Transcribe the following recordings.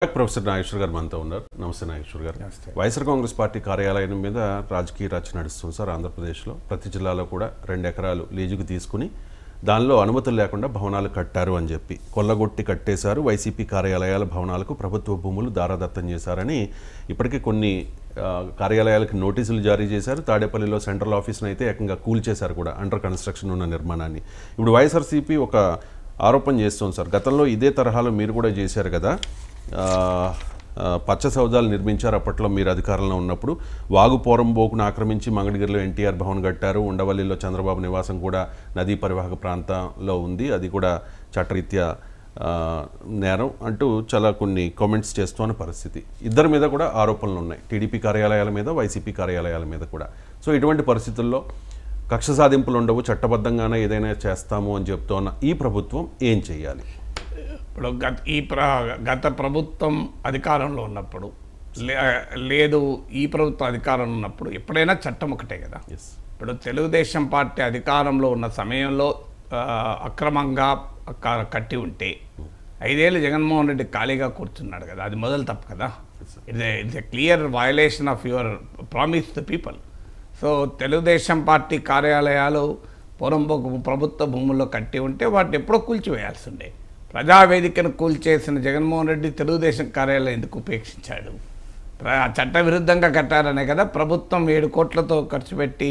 Professor Nageshwar గారు మనతో ఉన్నారు. నమస్తే నాగేశ్వర్ గారు. వైఎస్ఆర్ కాంగ్రెస్ పార్టీ కార్యాలయం మీద రాజకీయ రచన నడుస్తుంది సార్. ఆంధ్రప్రదేశ్లో ప్రతి జిల్లాలో కూడా 2 ఎకరాలు లీజుకు తీసుకుని దానిలో అనుమతులు లేకుండా భవనాలు కట్టారు అని చెప్పి కొల్లగొట్టి కట్టేశారు. వైసీపీ కార్యాలయాల భవనాలకు ప్రభుత్వ భూములు దారాదత్తం చేశారని ఇప్పటికే కొన్ని కార్యాలయాలకు నోటీసులు జారీ చేశారు. తాడేపల్లిలో సెంట్రల్ ఆఫీస్ని అయితే ఏకంగా కూల్చేశారు కూడా, అండర్ కన్స్ట్రక్షన్ ఉన్న నిర్మాణాన్ని. ఇప్పుడు వైఎస్ఆర్సీపీ ఒక ఆరోపణ చేస్తుంది సార్. గతంలో ఇదే తరహాలో మీరు కూడా చేశారు కదా, పచ్చ సౌదాలు నిర్మించారు అప్పట్లో మీరు అధికారంలో ఉన్నప్పుడు. వాగు పోరంబోకును ఆక్రమించి మంగళగిరిలో ఎన్టీఆర్ భవన్ కట్టారు. ఉండవల్లిలో చంద్రబాబు నివాసం కూడా నదీ పరివాహక ప్రాంతంలో ఉంది, అది కూడా చట్టరీత్యా నేరం అంటూ చాలా కొన్ని కామెంట్స్ చేస్తున్న పరిస్థితి. ఇద్దరి మీద కూడా ఆరోపణలు ఉన్నాయి, టీడీపీ కార్యాలయాల మీద, వైసీపీ కార్యాలయాల మీద కూడా. సో ఇటువంటి పరిస్థితుల్లో కక్ష సాధింపులు ఉండవు, చట్టబద్ధంగానే ఏదైనా చేస్తాము అని చెప్తున్న ఈ ప్రభుత్వం ఏం చేయాలి? ఇప్పుడు గత ప్రభుత్వం అధికారంలో ఉన్నప్పుడు లేదు, ఈ ప్రభుత్వం అధికారంలో ఉన్నప్పుడు ఎప్పుడైనా చట్టం ఒకటే కదా. ఇప్పుడు తెలుగుదేశం పార్టీ అధికారంలో ఉన్న సమయంలో అక్రమంగా కట్టి ఉంటే 5 ఏళ్ళు జగన్మోహన్ రెడ్డి ఖాళీగా కూర్చున్నాడు కదా, అది మొదలు తప్పు కదా. It's a clear violation of your promise to people. So Telugu Desam party కార్యాలయాలు పొరంబోకు ప్రభుత్వ భూముల్లో కట్టి ఉంటే వాటిని ఎప్పుడో కూల్చివేయాల్సి ఉండే. ప్రజావేదికను కూల్చేసిన జగన్మోహన్ రెడ్డి తెలుగుదేశం కార్యాలయం ఎందుకు ఉపేక్షించాడు? చట్టవిరుద్ధంగా కట్టారనే కదా ప్రభుత్వం 7 కోట్లతో ఖర్చు పెట్టి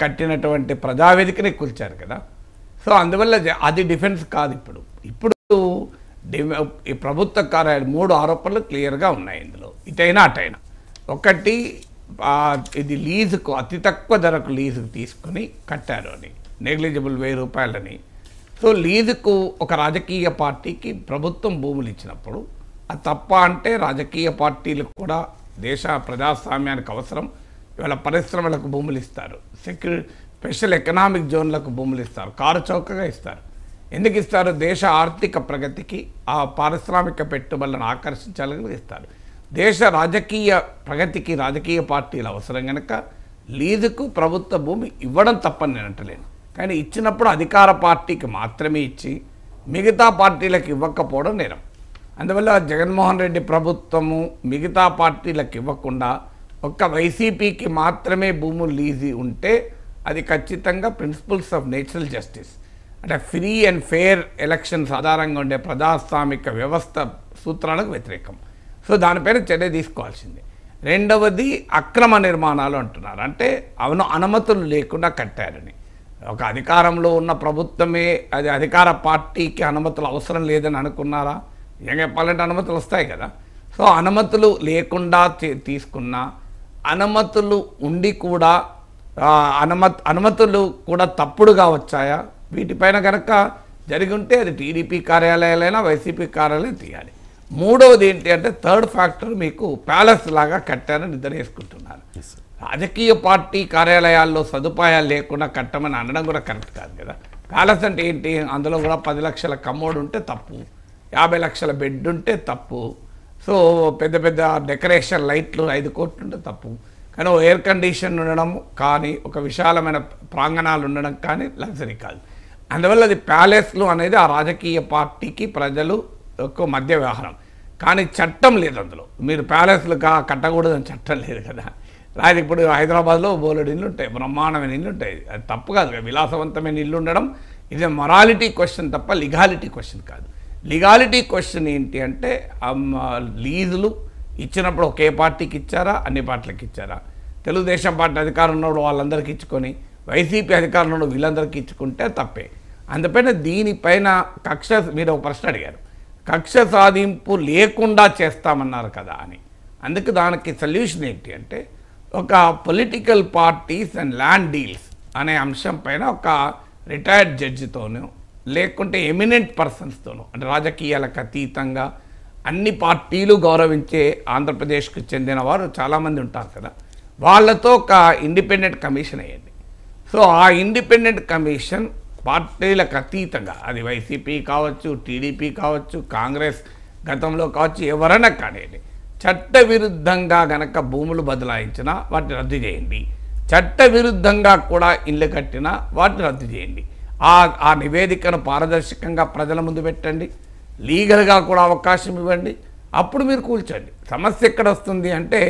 కట్టినటువంటి ప్రజావేదికని కూల్చారు కదా. సో అందువల్ల అది డిఫెన్స్ కాదు. ఇప్పుడు ఈ ప్రభుత్వ కార్యాలయం 3 ఆరోపణలు క్లియర్గా ఉన్నాయి ఇందులో, ఇటైనా అటైనా. ఒకటి, ఇది లీజుకు అతి తక్కువ ధరకు లీజుకు తీసుకొని కట్టారు అని, నెగ్లిజిబుల్ 1000 రూపాయలని. సో లీజుకు ఒక రాజకీయ పార్టీకి ప్రభుత్వం భూములు ఇచ్చినప్పుడు అది తప్ప అంటే రాజకీయ పార్టీలకు కూడా దేశ ప్రజాస్వామ్యానికి అవసరం. ఇవాళ పరిశ్రమలకు భూములు ఇస్తారు, స్పెషల్ ఎకనామిక్ జోన్లకు భూములు ఇస్తారు, కారు చౌకగా ఇస్తారు. ఎందుకు ఇస్తారు? దేశ ఆర్థిక ప్రగతికి, ఆ పారిశ్రామిక పెట్టుబడులను ఆకర్షించాలని ఇస్తారు. దేశ రాజకీయ ప్రగతికి రాజకీయ పార్టీలు అవసరం కనుక లీజుకు ప్రభుత్వ భూమి ఇవ్వడం తప్పని నేను అంటలేను. కానీ ఇచ్చినప్పుడు అధికార పార్టీకి మాత్రమే ఇచ్చి మిగతా పార్టీలకు ఇవ్వకపోవడం నేరం. అందువల్ల జగన్మోహన్ రెడ్డి ప్రభుత్వము మిగతా పార్టీలకు ఇవ్వకుండా ఒక్క వైసీపీకి మాత్రమే భూములు లీజు ఉంటే అది ఖచ్చితంగా ప్రిన్సిపల్స్ ఆఫ్ నేచురల్ జస్టిస్, అంటే ఫ్రీ అండ్ ఫెయిర్ ఎలక్షన్స్ ఆధారంగా ఉండే ప్రజాస్వామిక వ్యవస్థ సూత్రాలకు వ్యతిరేకం. సో దానిపైన చర్య తీసుకోవాల్సిందే. రెండవది, అక్రమ నిర్మాణాలు అంటున్నారు, అంటే అనుమతులు లేకుండా కట్టారని. ఒక అధికారంలో ఉన్న ప్రభుత్వమే అది అధికార పార్టీకి అనుమతులు అవసరం లేదని అనుకున్నారా? ఏం చెప్పాలంటే అనుమతులు వస్తాయి కదా. సో అనుమతులు లేకుండా తీసుకున్న, అనుమతులు ఉండి కూడా అనుమతులు కూడా తప్పుడుగా వచ్చాయా? వీటిపైన కనుక జరిగి ఉంటే అది టీడీపీ కార్యాలయాలైనా వైసీపీ కార్యాలయం తీయాలి. మూడవది ఏంటి అంటే, థర్డ్ ఫ్యాక్టర్, మీకు ప్యాలెస్ లాగా కట్టారని నిర్ధారించుకుంటున్నారు. రాజకీయ పార్టీ కార్యాలయాల్లో సదుపాయాలు లేకుండా కట్టమని అనడం కూడా కరెక్ట్ కాదు కదా. ప్యాలెస్ అంటే ఏంటి? అందులో కూడా 10 లక్షల కమోడ్ ఉంటే తప్పు, 50 లక్షల బెడ్ ఉంటే తప్పు, సో పెద్ద పెద్ద డెకరేషన్ లైట్లు 5 కోట్లు ఉంటే తప్పు. కానీ ఎయిర్ కండిషన్ ఉండడం కానీ, ఒక విశాలమైన ప్రాంగణాలు ఉండడం కానీ లగ్జరీ కాదు. అందువల్ల అది ప్యాలెస్లు అనేది ఆ రాజకీయ పార్టీకి ప్రజలు ఒక మధ్య వ్యవహారం. కానీ చట్టం లేదు అందులో. మీరు ప్యాలెస్లు కట్టకూడదని చట్టం లేదు కదా. ఇప్పుడు హైదరాబాద్లో బోలెడు ఇల్లు ఉంటాయి, బ్రహ్మాండమైన ఇల్లు ఉంటాయి, అది తప్పు కాదు. విలాసవంతమైన ఇల్లు ఉండడం ఇది మొరాలిటీ క్వశ్చన్ తప్ప లీగాలిటీ క్వశ్చన్ కాదు. లీగాలిటీ క్వశ్చన్ ఏంటి అంటే, లీజులు ఇచ్చినప్పుడు ఒకే పార్టీకి ఇచ్చారా, అన్ని పార్టీలకు ఇచ్చారా? తెలుగుదేశం పార్టీ అధికారం ఉన్నప్పుడు వాళ్ళందరికీ ఇచ్చుకొని, వైసీపీ అధికారంలో ఉన్న వీళ్ళందరికీ ఇచ్చుకుంటే తప్పే. అందుపైన దీనిపైన మీరు ఒక ప్రశ్న అడిగారు, కక్ష సాధింపు లేకుండా చేస్తామన్నారు కదా అని. అందుకు దానికి సొల్యూషన్ ఏంటి అంటే, ఒక political parties and land deals అనే అంశం పైన ఒక రిటైర్డ్ జడ్జితోనూ లేకుంటే ఎమినెంట్ పర్సన్స్తోనూ, అంటే రాజకీయాలకు అతీతంగా అన్ని పార్టీలు గౌరవించే ఆంధ్రప్రదేశ్కు చెందిన వారు చాలామంది ఉంటారు కదా, వాళ్ళతో ఒక ఇండిపెండెంట్ కమిషన్ అయ్యింది. సో ఆ ఇండిపెండెంట్ కమిషన్ పార్టీలకు అతీతంగా, అది వైసీపీ కావచ్చు, టీడీపీ కావచ్చు, కాంగ్రెస్ గతంలో కావచ్చు, ఎవరైనా కానివ్వండి, చట్టవిరుద్ధంగా గనక భూములు బదలాయించినా వాటిని రద్దు చేయండి, చట్టవిరుద్ధంగా కూడా ఇళ్ళు కట్టినా వాటిని రద్దు చేయండి. ఆ నివేదికను పారదర్శకంగా ప్రజల ముందు పెట్టండి, లీగల్గా కూడా అవకాశం ఇవ్వండి. అప్పుడు మీరు కూల్చండి. సమస్య ఎక్కడ వస్తుంది అంటే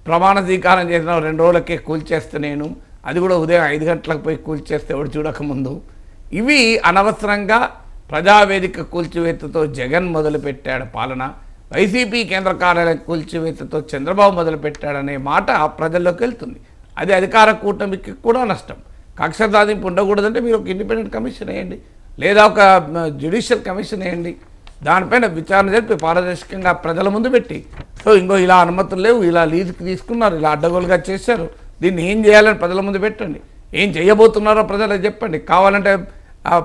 ప్రమాణ స్వీకారం చేసిన 2 రోజులకే కూల్చేస్తే నేను అది కూడా ఉదయం 5 గంటలకు పోయి కూల్చేస్తే ఎవడు చూడకముందు ఇవి అనవసరంగా ప్రజావేదిక కూల్చివేతతో జగన్ మొదలుపెట్టాడు పాలన, వైసీపీ కేంద్ర కార్యాలయం కూల్చివేతతో చంద్రబాబు మొదలుపెట్టాడనే మాట ప్రజల్లోకి వెళ్తుంది. అది అధికార కూటమికి కూడా నష్టం. కక్ష సాధింపు ఉండకూడదంటే మీరు ఒక ఇండిపెండెంట్ కమిషన్ వేయండి, లేదా ఒక జ్యుడిషియల్ కమిషన్ వేయండి, దానిపైన విచారణ జరిపి పారదర్శకంగా ప్రజల ముందు పెట్టి ఇంకో ఇలా అనుమతులు లేవు, ఇలా లీజుకి తీసుకున్నారు, ఇలా అడ్డగోలుగా చేశారు, దీన్ని ఏం చేయాలని ప్రజల ముందు పెట్టండి, ఏం చేయబోతున్నారో ప్రజలకు చెప్పండి. కావాలంటే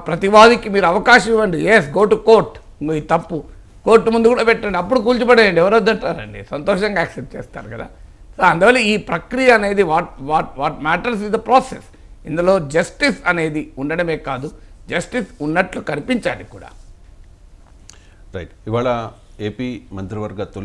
ప్రతివాదికి మీరు అవకాశం ఇవ్వండి, ఎస్ గో టు కోర్ట్, ఇంకో ఈ తప్పు కోర్టు ముందు కూడా పెట్టండి, అప్పుడు కూల్చిపడేయండి, ఎవరు వద్దంటారండి, సంతోషంగా యాక్సెప్ట్ చేస్తారు కదా. సో అందువల్ల ఈ ప్రక్రియ అనేది what matters is the process. ఇందులో జస్టిస్ అనేది ఉండడమే కాదు, జస్టిస్ ఉన్నట్లు కనిపించాలి కూడా. రైట్. ఇవాళ ఏపీ మంత్రివర్గ తొలి